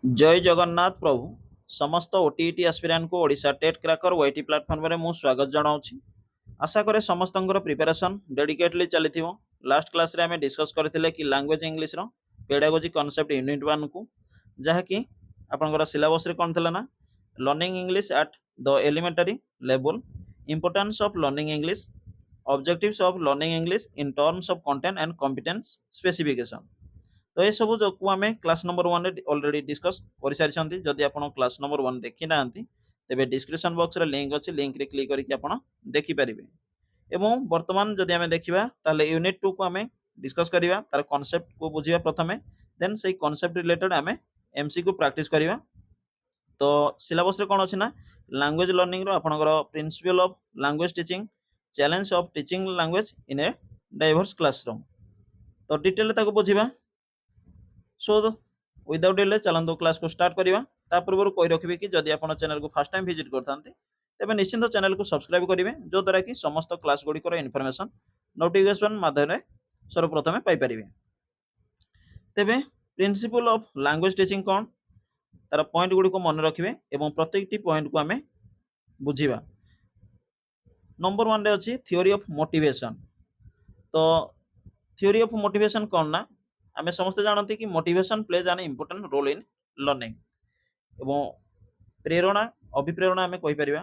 जय जगन्नाथ प्रभु समस्त OTET aspirant को Odisha TET cracker OET platform रे मु स्वागत जनाऊँ। आशा करे समस्तंकर प्रिपरेशन डेडिकेटली चली। लास्ट क्लास रे हमें डिस्कस करथिले कि लैंग्वेज इंग्लिश रो पेडागोजी कांसेप्ट यूनिट 1 को जहा कि आपनकर सिलेबस रे कोन थला ना learning English at the elementary level, importance of learning English, objectives of learning English in terms of content and competence specification. तो ये सब जो को आम क्लास नंबर 1 रे ऑलरेडी डिस्कस कर सारी। जदि आप क्लास नंबर 1 देखी ना तेबे डिस्क्रिप्शन बॉक्स रे लिंक अच्छी, लिंक रे क्लिक करके आप देखि पारिबे। एवं वर्तमान जदि आम देखिबा ताले यूनिट 2 को आम डिस्कस करिबा, तार कांसेप्ट को बुझिबा प्रथमे, देन से कांसेप्ट रिलेटेड आम एमसीक्यू प्रैक्टिस करिबा। तो सिलेबस रे कोन अछि ना लैंग्वेज लर्निंग रो आपनकर principle of language teaching, challenge of teaching language in a diverse classroom. तो डिटेल ताको बुझिबा। सो विदाउट डिले चलंतु क्लास को स्टार्ट करिबा। ता पूर्व कहि रखिबे कि जदि आपण चैनल को फर्स्ट टाइम विजिट करथांते तेबे निश्चित चैनल को सब्सक्राइब करिवे, जो द्वारा कि समस्त क्लास गुडी कर इन्फॉर्मेशन नोटिफिकेशन माध्यम रे सर्वप्रथमे पाई परिवे। तेबे प्रिंसिपल ऑफ लैंग्वेज टीचिंग कोन, तार पॉइंट गुडी को मन रखिबे एवं प्रत्येकटी पॉइंट को हमें बुझिबा। नंबर 1 रे अछि थ्योरी ऑफ मोटिवेशन। तो थ्योरी ऑफ मोटिवेशन कोन ना आमे समस्त जानते कि motivation plays an important role in learning. एवं प्रेरणा अभिप्रेरणा आमे कहि परिबा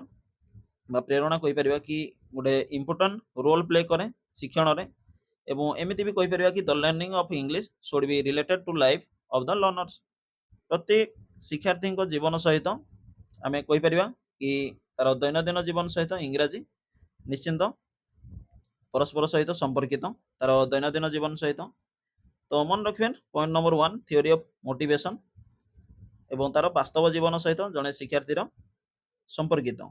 बा प्रेरणा कहि परिबा कि गोटे इंपोर्टेंट रोल प्ले करे शिक्षण रे। एवं एमिति भी कहि परिबा कि the learning of English should be related to life of the learners. प्रत्येक शिक्षार्थी जीवन सहित आमे कहि परिबा कि तार दैनंदिन जीवन सहित इंग्राजी निश्चिंत परस्पर सहित संपर्कित, तार दैनंदिन जीवन सहित। तो मन रखिबेन point number 1 theory of motivation एवं तार वास्तव जीवन सहित जड़े शिक्षार्थी संपर्कित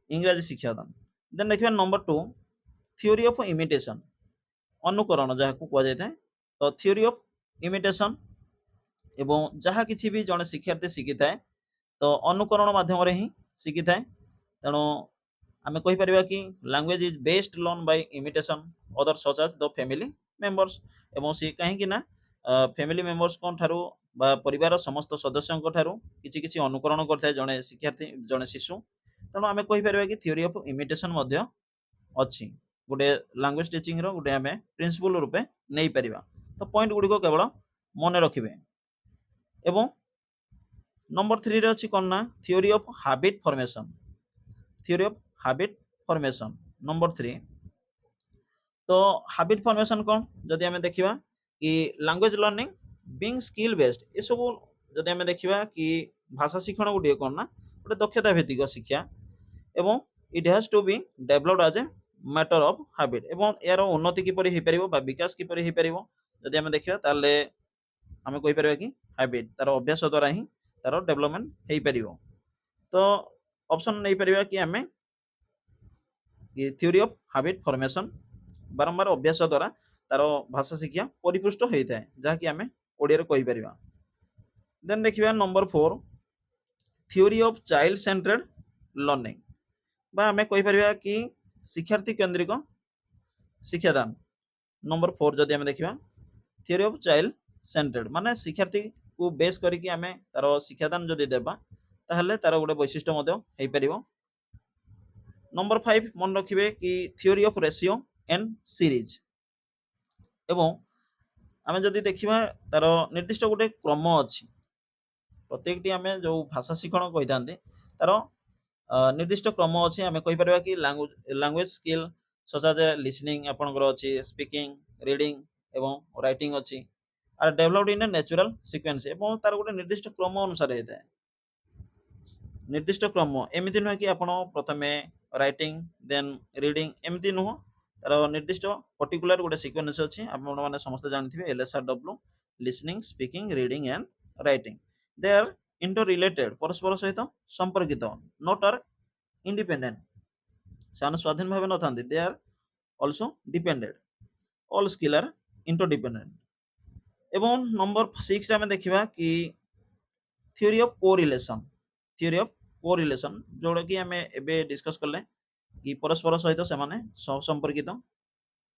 इंग्राजी शिक्षादान। देन देखिए नंबर 2 थ्योरी ऑफ इमिटेशन, अनुकरण जहाँ को कह जाए। तो थ्योरी ऑफ इमिटेशन एवं जहाँ किसी भी जड़े शिक्षार्थी शिखी थाए तो अनुकरण माध्यम ही शिखी थाए। तेणु आमे कहि परिबा कि language is best learn by imitation other such as the family members. एवं सी कहीं ना फैमिली मेंबर्स कोन ठारू बा परिवार समस्त सदस्यों ठारू किछि किछि अनुकरण करथाय जड़े शिक्षार्थी जड़े शिशु। तेणु आमे कहि परिबा कि थ्योरी ऑफ इमिटेशन मध्य अछि गोटे लैंग्वेज टीचिंग रो गोटे आमे प्रिंसिपल रूपे नै परिबा। तो पॉइंट गुडी को केवल मन रखिबे। एवं नंबर 3 रे अछि कोन ना theory of habit formation. Theory of habit formation number 3। तो हैबिट फॉर्मेशन कोन जदि हमें देखिबा कि language learning being skill based, ये सब जदि हमें देखिबा कि भाषा शिक्षण गुडी कोन ना गोटे दक्षता भित्तिक शिक्षा एवं it has to be developed as a matter of habit. एवं यार उन्नति किपरि हे परिबो बा विकास किपरि हे परिबो जदि हमें देखिबा ताले हमें कहि परिबा कि हैबिट तार अभ्यास द्वारा ही तार डेवलपमेंट हे परिबो। तो ऑप्शन नै परिबा कि हमें कि थ्योरी ऑफ हैबिट फॉर्मेशन बारंबार अभ्यास द्वारा तार भाषा शिक्षा परिपुष्ट होता है, जहाँकि आम ओडिया कहि परिबा। देन देखिबा number 4 theory of child centred learning बा आम कहि परिबा कि शिक्षार्थी केंद्रिक शिक्षादान। नंबर 4 जदि आम देखिबा थ्योरी ऑफ चाइल्ड सेंटर्ड माने शिक्षार्थी को बेस करिकि आम तार शिक्षादान जदि देबा ताहले तार गोटे वैशिष्ट्य मध्य हे परिबो। नंबर 5 मन रखिबे कि theory of ratio and series. एवं आम जदि देखिबा तार निर्दिष्ट गोटे क्रम अच्छी प्रत्येकटी आम जो भाषा शिक्षण कही था तार निर्दिष्ट क्रम अच्छी। आम कहि परिबा कि language skill such as listening आपनकर अच्छी, स्पीकिंग, रीडिंग एवं राइटिंग अच्छी are developed in a natural sequence. एवं तार गोटे निर्दिष्ट क्रम अनुसार होता है। निर्दिष्ट क्रम एमती नुहे कि आपण प्रथमे राइटिंग देन रीडिंग एमती नुह, तार निर्दिष्ट पर्टिकुलर गोटे सीक्वेंस अच्छी। आपण माने समस्त जानथिबे LSRW listening, speaking, reading and writing they are interrelated परस्पर सहित संपर्कित, नॉट आर इंडिपेंडेंट। से स्वाधीन भाव न थांती, they are also dependent, all skill are interdependent. एवं नंबर 6 रे हम देखिबा कि theory of correlation. Theory of correlation जोड़ा कि आम एबे डिस्कस कले कि परस्पर सहित से माने संपर्कित।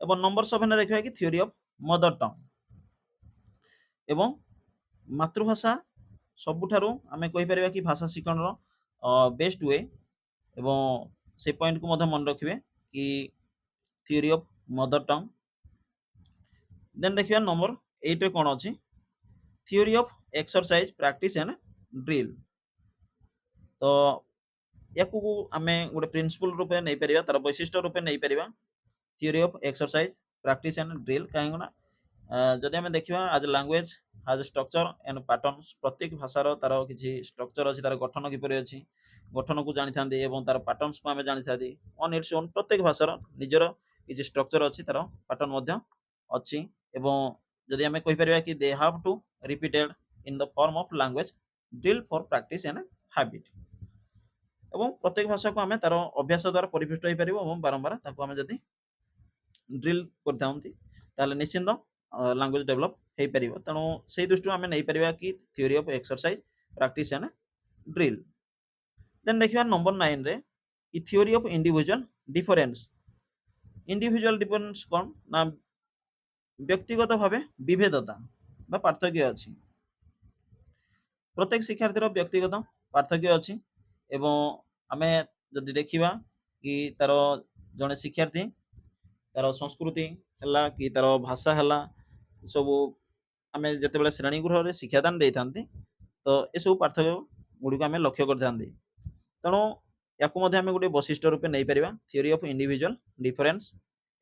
एवं नंबर 7 देखिबा कि थ्योरी ऑफ मदर टंग एवं मातृभाषा ସବୁଠାରୁ ଆମେ କହିପାରିବା କି ଭାଷା ଶିକ୍ଷଣର ବେଷ୍ଟ वे ଏବଂ ସେ ପଏଣ୍ଟକୁ ମଧ୍ୟ ମନେ ରଖିବେ କି ଥିଓରି ଅଫ୍ ମଦର ଟଙ୍ଗ। ଦେନ୍ ଦେଖିବା ନମ୍ବର 8 ରେ କ'ଣ ଅଛି, theory of exercise practice and drill. ତ ୟାକୁ ଆମେ ଗୋଟେ ପ୍ରିନ୍ସିପल ରୂପେ ନେଇପାରିବା, ତାର ବୈଶିଷ୍ଟ୍ୟ ରୂପେ ନେଇପାରିବା theory of exercise practice and drill. କାହିଁକି ନା ଯଦି ଆମେ ଦେଖିବା ଆଜ୍ ଲାଙ୍ଗୁଏଜ ହାଜ୍ ଷ୍ଟ୍ରକ୍ଚର ଆଣ୍ଡ ପାଟର୍ନସ୍, ପ୍ରତ୍ୟେକ ଭାଷାର ତାର କିଛି ଷ୍ଟ୍ରକ୍ଚର ଅଛି, ତାର ଗଠନ କିପରି ଅଛି, ଗଠନକୁ ଜାଣିଥାନ୍ତି ଏବଂ ତାର ପାଟର୍ନସକୁ ଆମେ ଜାଣିଥାନ୍ତି। ଅନ୍ ଇଟ୍ସ ଓନ୍ ପ୍ରତ୍ୟେକ ଭାଷାର ନିଜର କିଛି ଷ୍ଟ୍ରକ୍ଚର ଅଛି, ତାର ପାଟର୍ନ ମଧ୍ୟ ଅଛି। ଏବଂ ଯଦି ଆମେ କହିପାରିବା କି ଦେ have two repeated in the form of language drill for practice and habit. ଏବଂ ପ୍ରତ୍ୟେକ ଭାଷାକୁ ଆମେ ତାର ଅଭ୍ୟାସ ଦ୍ୱାରା ପରିପୃଷ୍ଟ ହେଇପାରିବ ଏବଂ ବାରମ୍ବାର ତାକୁ ଆମେ ଯଦି ଡ୍ରିଲ୍ କରିଥାନ୍ତି ତାହେଲେ ନିଶ୍ଚିନ୍ତ ଲାଙ୍ଗୁଏଜ ଡେଭଲପ ହେଇପାରିବ। ତେଣୁ ସେଇ ଦୃଷ୍ଟିରୁ ଆମେ ନେଇପାରିବା କି theory of exercise practice and drill. Then ଦେଖିବା ନମ୍ବର 9 ରେ କି theory of individual difference. Individual difference କ'ଣ ନା ବ୍ୟକ୍ତିଗତ ଭାବେ ବିଭେଦତା ବା ପାର୍ଥକ୍ୟ ଅଛି। ପ୍ରତ୍ୟେକ ଶିକ୍ଷାର୍ଥୀର ବ୍ୟକ୍ତିଗତ ପାର୍ଥକ୍ୟ ଅଛି ଏବଂ ଆମେ ଯଦି ଦେଖିବା କି ତାର ଜଣେ ଶିକ୍ଷାର୍ଥୀ ତାର ସଂସ୍କୃତି ହେଲା କି ତାର ଭାଷା ହେଲା, ସବୁ ଆମେ ଯେତେବେଳେ ଶ୍ରେଣୀ ଗୃହରେ ଶିକ୍ଷାଦାନ ଦେଇଥାନ୍ତି ତ ଏସବୁ ପାର୍ଥକ୍ୟ ଗୁଡ଼ିକୁ ଆମେ ଲକ୍ଷ୍ୟ କରିଥାନ୍ତି। ତେଣୁ ୟାକୁ ମଧ୍ୟ ଆମେ ଗୋଟେ ବୈଶିଷ୍ଟ୍ୟ ରୂପେ ନେଇପାରିବା ଥିଓରି ଅଫ୍ ଇଣ୍ଡିଭିଜୁଆଲ ଡିଫରେନ୍ସ।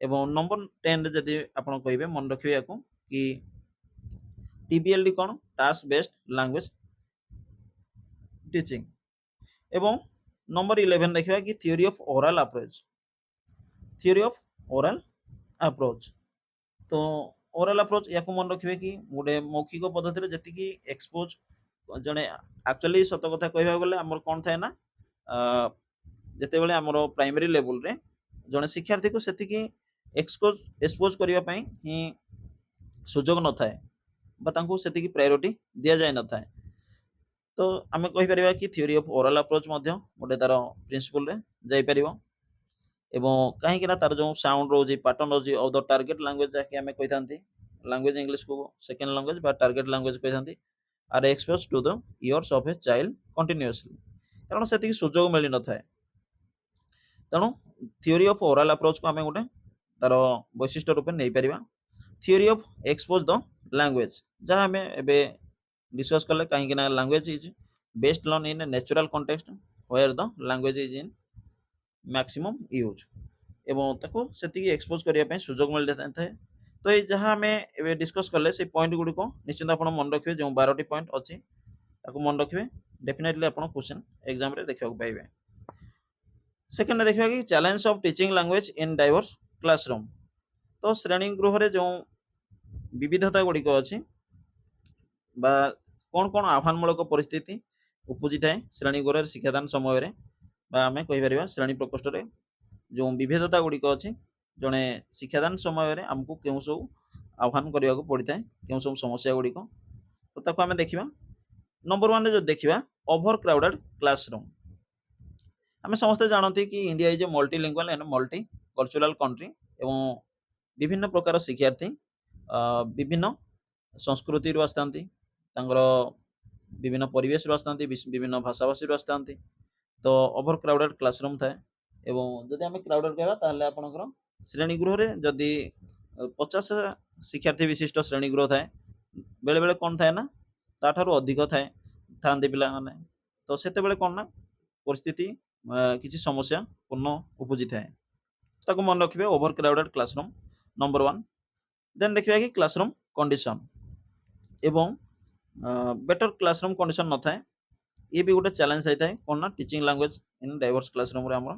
ଏବଂ ନମ୍ବର 10 ରେ ଯଦି ଆପଣ କହିବେ ମନେ ରଖିବେ ୟାକୁ କି TBLD କ'ଣ, ଟାସ୍କ ବେସ୍ଡ ଲାଙ୍ଗୁଏଜ টিচিং। এবং নম্বর 11 ଦେଖିବା କି theory of oral approach. Theory of oral approach, ତ ଓରାଲ ଆପ୍ରୋଚ ୟାକୁ ମନେ ରଖିବେ କି ଗୋଟେ ମୌଖିକ ପଦ୍ଧତିରେ ଯେତିକି ଏକ୍ସପୋଜ ଜଣେ, ଆକ୍ଚୁଆଲି ସତ କଥା କହିବାକୁ ଗଲେ ଆମର କ'ଣ ଥାଏ ନା ଯେତେବେଳେ ଆମର ପ୍ରାଇମେରୀ ଲେଭେଲରେ ଜଣେ ଶିକ୍ଷାର୍ଥୀକୁ ସେତିକି ଏକ୍ସପୋଜ କରିବା ପାଇଁ ହିଁ ସୁଯୋଗ ନଥାଏ ବା ତାଙ୍କୁ ସେତିକି ପ୍ରାୟୋରିଟି ଦିଆଯାଇ ନଥାଏ। ତ ଆମେ କହିପାରିବା କି ଥିଓରି ଅଫ୍ ଓରାଲ ଆପ୍ରୋଚ ମଧ୍ୟ ଗୋଟେ ତାର ପ୍ରିନ୍ସିପଲରେ ଯାଇପାରିବ। ଏବଂ କାହିଁକି ନା ତାର ଯେଉଁ ସାଉଣ୍ଡ ରହୁଛି, ପାଟର୍ନ ରହୁଛି ଅଫ୍ ଦ ଟାର୍ଗେଟ ଲାଙ୍ଗୁଏଜ, ଯାହାକି ଆମେ କହିଥାନ୍ତି ଲାଙ୍ଗୁଏଜ ଇଂଲିଶକୁ ସେକେଣ୍ଡ ଲାଙ୍ଗୁଏଜ ବା ଟାର୍ଗେଟ ଲାଙ୍ଗୁଏଜ କହିଥାନ୍ତି, are expose to the years of a child continuously, କାରଣ ସେତିକି ସୁଯୋଗ ମିଳିନଥାଏ। ତେଣୁ ଥିଓରି ଅଫ୍ ଓରାଲ ଆପ୍ରୋଚକୁ ଆମେ ଗୋଟେ ତାର ବୈଶିଷ୍ଟ୍ୟ ରୂପେ ନେଇପାରିବା। Theory of expose the language, ଯାହା ଆମେ ଏବେ डिस्कस कले, कहीं language is best learn in natural context where the language is in maximum use एवं ताको सेतिकी एक्सपोज करिया पे सुजोग मिल जाता है। तो ये जहाँ आम ए डिस्कस कले से पॉइंट गुड़िक निश्चित आप मन रखिए, जो 12टी पॉइंट अच्छी ताको मन रखिए, डेफिनेटली आप क्वेश्चन एग्जाम रे देखा पाइबे। सेकेंड देखा कि challenge of teaching language in diverse classroom. तो श्रेणी गृह रे जो विविधता गुड़िक अच्छी बा कौन कौन आह्वानमूलक परिस्थिति उपजी थाए श्रेणी गृह शिक्षादान समय आम कहीपर श्रेणी प्रकोष्ठ में जो विभेदता गुड़िक अच्छी जड़े शिक्षादान समय आमको क्यों सब आह्वान करने को पड़ता है, क्यों सब समस्या गुड़िक, तो ताको आम देखा। नंबर 1 जो देखा ओभर क्राउडेड क्लासरूम। आम समस्ते जानते कि India is a multilingual and multi cultural country एवं विभिन्न प्रकार शिक्षार्थी विभिन्न संस्कृति आसता, विभिन्न परिवेश आसता, विभिन्न भाषाभाषी आसता। तो ओभर क्राउडेड क्लासरूम थाए एवं जदि आम क्राउडेड कहवा ताहले आपनकर श्रेणी गृह रे जदि 50 शिक्षार्थी विशिष्ट श्रेणी गृह थाए, बेले बेले कौन थाए ना ताठारु अधिक थाए थांती पिला माने, तो सेते बेले कौन ना परिस्थिति किछि समस्या पूर्ण उपजी थाए, ताको मन रखिबे over crowded classroom number 1। Then देखिबा कि क्लासरूम कंडीशन एवं बेटर क्लासरूम कंडीशन न थाए, ये भी गोटे चैलेंज होता है कौन ना teaching language in diverse classroom रे हमर।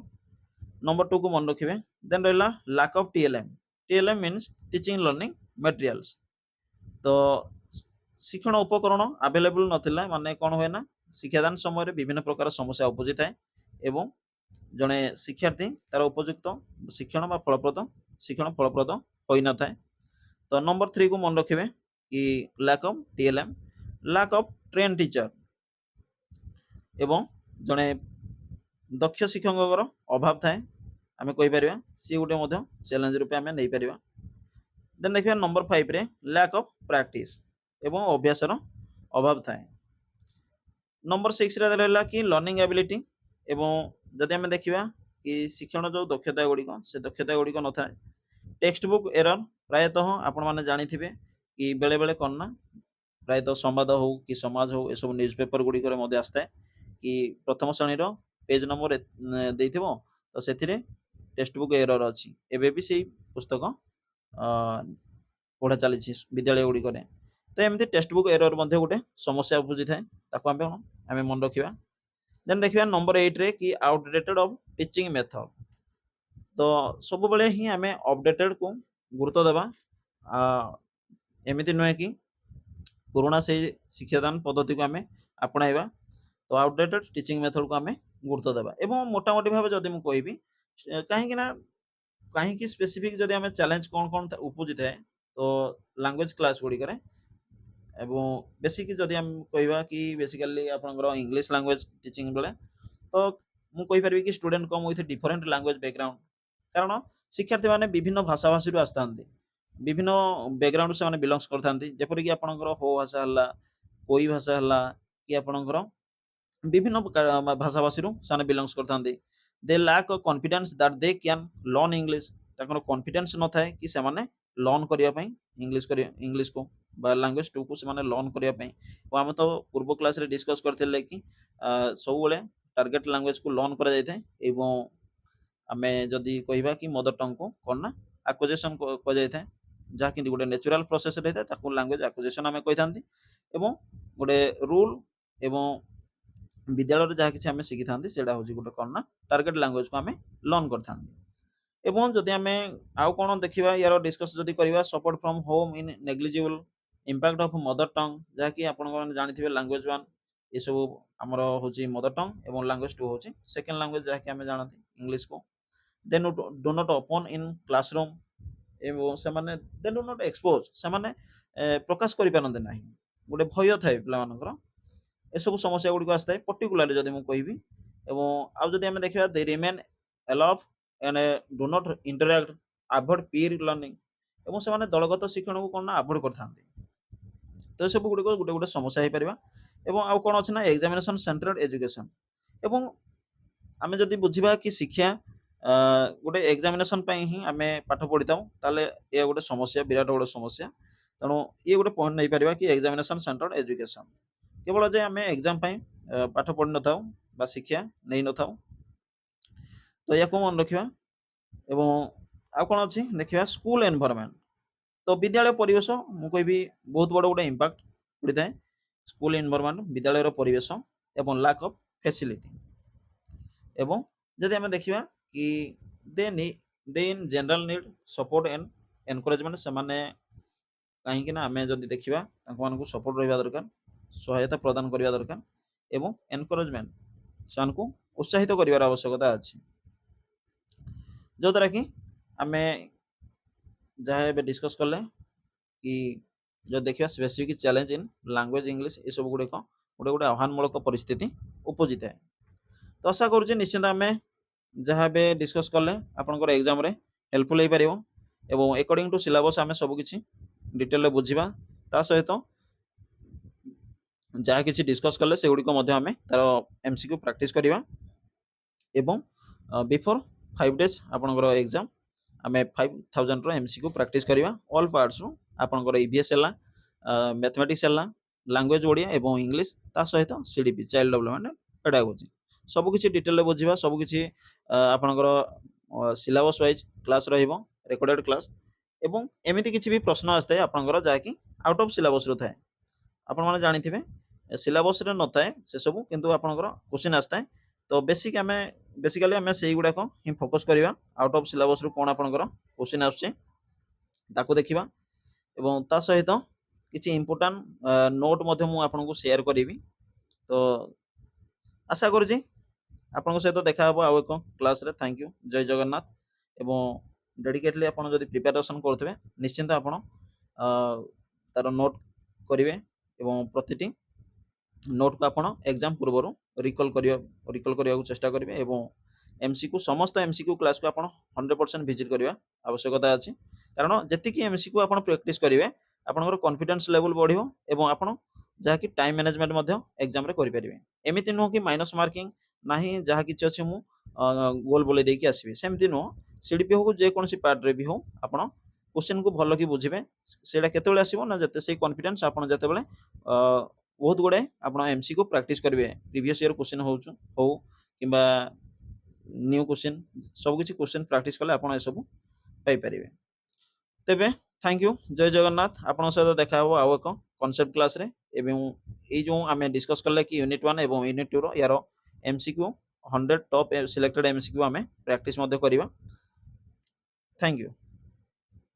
नंबर 2 को मन रखिबे। देन रहला lack of TLM. TLM means teaching learning materials. तो शिक्षण उपकरण अवेलेबल नथिला माने कोन होय ना शिक्षादान समय रे विभिन्न प्रकार समस्या उपजी थाए एवं जड़े शिक्षार्थी तार उपयुक्त शिक्षण बा फलप्रद शिक्षण फलप्रद होई न थाए। तो नंबर 3 को मन रखिबे कि lack of TLM, lack of train teacher एवं जड़े दक्ष शिक्षक अभाव थाए, आम कहीपर सी गोटे चैलेंज रूपे आम नहीं पार। देन देखिए नंबर 5 रे लैक ऑफ प्रैक्टिस एवं अभ्यासर अभाव थाए। नंबर 6 रे रहला कि लर्निंग एबिलिटी एवं जदि आमे देखिबा कि शिक्षण जो दक्षता गुड़िक से दक्षता गुड़िक न थाए टेक्स्ट बुक एरर प्रायतः आपण माने जानिथिबे कि बेले बेले कौन ना प्रायतः संवाद हो कि समाज हो एसବୁ न्यूज पेपर गुड़िक मध्य आसता है कि प्रथम श्रेणी पेज नंबर देइथिबो तो सेथिरे टेक्स्ट बुक एरर अछि एबे भी सेही पुस्तक पढ़ा चली विद्यालय गुड़िक तो एमती टेक्स्ट बुक एरर मध्य गोटे समस्या उपुजी थाए ताको आमे मन रखिबा देन देखिबा नंबर 8 रे कि आउटडेटेड ऑफ टीचिंग मेथड तो सब बेले ही आमे अपडेटेड को गुरुत्व देबा एमिति नुहे कि पुराना से शिक्षादान पद्धति को आमे अपनाइबा तो आउटडेटेड टीचिंग मेथड को आमे गुरुत्व देबा एवं मोटामोटी भाव जदि मु कहबी कहीं ना कहीं स्पेसिफिक जदि आमे चैलेंज कौन कौन उपुजी थाए तो लैंग्वेज क्लास गुड़ी करे एवं बेसिक जदि हम कहबा कि बेसिकली आपनकर इंग्लिश लैंग्वेज टीचिंग बेले तो मु कहि परिबी कि student come with different language background कारण शिक्षार्थी माने विभिन्न भाषा भाषी आसतांती विभिन्न बैकग्राउंड से माने बिलोंग्स करथांती जेपरि कि आपनकर हो भाषा हला कोई भाषा हला कि आपनकर विभिन्न भाषा भाषी से बिलोंग्स करथांती they lack confidence that they can learn English ताकर कॉन्फिडेंस न थाए कि से माने लर्न करिया पई इंग्लिश को बा लैंग्वेज टू को से माने लर्न करिया पई ओ हम तो पूर्व क्लास रे डिस्कस करथिले कि सब बेले टारगेट लैंग्वेज को लर्न करा जाय थाए एवं आमे जदि कहबा कि मदर टंग को कोन ना एक्विजिशन को जाय थाए जहा कि गोटे नेचुरल प्रोसेस रहता है ताको लैंग्वेज एक्विजिशन आमे कहिथांती एवं गोटे रूल एवं विद्यालय जहाँ किसी आम शिखी था गोटे कौन ना टारगेट लैंग्वेज को आम लर्न कर एवं जदि आम आउ कौन देखा यार डिस्कस जदि करवा support from home in negligible impact of mother tongue जहाँकि आप जानते लैंग्वेज वन ये सब आमर हूँ मदर टंग एवं लैंग्वेज टू हूँ सेकेंड लैंग्वेज जहाँकि आम जानते इंग्लिश को then do not open in classroom एवं से देन डू नॉट एक्सपोज से प्रकाश करें ना गोटे भय थाए पे एसबू समस्या गुड़िक आसता है पर्टिकुलाली जब मुझे कहबी एवं आउ जब आम देखा they remain aloof and do not interact avoid peer learning एवं से दलगत शिक्षण को कौन अवॉइड करते तो सब गुड़िक गोटे गोटे समस्या हो पार एवं आउ कौन अच्छे ना एग्जामिनेशन सेंटर्ड एजुकेशन एवं आम जब बुझा कि शिक्षा गोटे एग्जामिनेशन ही आम पाठ पढ़ी था ताले ये गोटे समस्या विराट बड़ समस्या तेणु ये गोटे पॉइंट नहीं पार कि एग्जामिनेशन सेंटर्ड एजुकेशन केवल जे आम एग्जाम पाठ पढ़ी न था शिक्षा नहीं न था तो या मन रखा एवं आउ कौन अच्छी देखा स्कूल एनवायरनमेंट तो विद्यालय परिवेश मुझे बहुत बड़ गोटे इंपैक्ट पड़ी थाए स्कूल एनवायरनमेंट विद्यालय परिवेश एवं लैक ऑफ फैसिलिटी एवं जदि आम देखा कि they in general need support and encouragement से कहीं आम जदि देखा सपोर्ट रहा दरकार सहायता प्रदान करने दरकार एवं एनकरेजमेंट से उत्साहित कर आवश्यकता अच्छी जो द्वारा कि आम जहाँ डिस्कस कले कि जो देखा specific challenge in language English ये सब गुड़िक गोटे गोटे आह्वानमूलक परिस्थिति उपजी थाए तो आशा करुचे निश्चित आम जहाँ भी डिस्कस कले आपंकर एग्जाम रे हेल्पफुल हो पार एवं अकॉर्डिंग टू सिलेबस आम सबकि डिटेल बुझा ता सहित जहाँ किसी डिस्कस कले से गुड़िक आम तार एमसीक्यू प्रैक्टिस करवा एवं बिफोर 5 डेज आपंकर एग्जाम आम 5000 एमसीक्यू प्रैक्टिस करवा ऑल पार्ट्स रू आपंकर ईवीएस है मैथमेटिक्स है लैंग्वेज ओडिया एवं इंग्लिश ता सहित सीडीपी चाइल्ड डेवलपमेंट पेडागोजी सबकि डिटेल बुझा सबकि आपंकर syllabus wise class recorded class एवं एमती किसी भी प्रश्न आसता है आपंकर जहाँकि आउट ऑफ सिलेबस रो थाए आपण मैंने जानी सिलेबस न थाए से सब किंतु आपंकर क्वेश्चन आसता है तो बेसिकली आम से गुड़ाक ही फोकस करवा आउट ऑफ सिलेबस रू कौन आपंकर क्वेश्चन आसुचे देखा एवं ता सहित किसी इंपोर्टाट नोट आपको शेयर करी तो आशा करुँच आपण सहित देखा आउ एक क्लास रे थैंक यू जय जगन्नाथ एवं डेडिकेटली आप प्रिपेरेसन करुवे निश्चिंत आप तार नोट करेंगे एवं प्रति नोट को आप एग्जाम पूर्व रिकल करने को चेष्टा करेंगे एवं एमसीक्यू समस्त एमसीक्यू क्लास को आप 100% विजिट करवा आवश्यकता अच्छी कारण जी एमसीक्यू आप प्रैक्टिस करेंगे आपंकर कॉन्फिडेंस लेवल बढ़ो एवं आप ଯାହାକି ଟାଇମ୍ ମ୍ୟାନେଜମେଣ୍ଟ ମଧ୍ୟ ଏକ୍ଜାମରେ କରିପାରିବେ। ଏମିତି ନୁହଁ କି ମାଇନସ୍ ମାର୍କିଂ ନାହିଁ, ଯାହା କିଛି ଅଛି ମୁଁ ଗୋଲ ବୁଲେଇ ଦେଇକି ଆସିବି, ସେମିତି ନୁହଁ। ସିଡିପି ହଉ ଯେକୌଣସି ପାର୍ଟରେ ବି ହଉ ଆପଣ କୋଶ୍ଚିନ୍କୁ ଭଲ କି ବୁଝିବେ। ସେଇଟା କେତେବେଳେ ଆସିବ ନା ସେଇ କନଫିଡେନ୍ସ ଆପଣ ଯେତେବେଳେ ବହୁତ ଗୁଡ଼ାଏ ଆପଣ ଏମସିକ୍ୟୁ ପ୍ରାକ୍ଟିସ୍ କରିବେ, ପ୍ରିଭିୟସ୍ ଇୟର କୋଶ୍ଚିନ୍ ହଉ କିମ୍ବା ନ୍ୟୁ କୋଶ୍ଚିନ୍, ସବୁକିଛି କୋଶ୍ଚିନ୍ ପ୍ରାକ୍ଟିସ୍ କଲେ ଆପଣ ଏସବୁ ପାଇପାରିବେ। ତେବେ ଥ୍ୟାଙ୍କ ୟୁ, ଜୟ ଜଗନ୍ନାଥ। ଆପଣଙ୍କ ସହିତ ଦେଖା ହେବ ଆଉ ଏକ କନସେପ୍ଟ କ୍ଲାସ୍ରେ। ଏବଂ ଏଇ ଯେଉଁ ଆମେ ଡିସ୍କସ୍ କଲେ କି ୟୁନିଟ୍ 1 ଏବଂ ୟୁନିଟ୍ 2ର ୟାର ଏମସିକ୍ୟୁ 100 ଟପ୍ ସିଲେକ୍ଟେଡ୍ ଏମସିକ୍ୟୁ ଆମେ ପ୍ରାକ୍ଟିସ୍ ମଧ୍ୟ କରିବା। Thank you.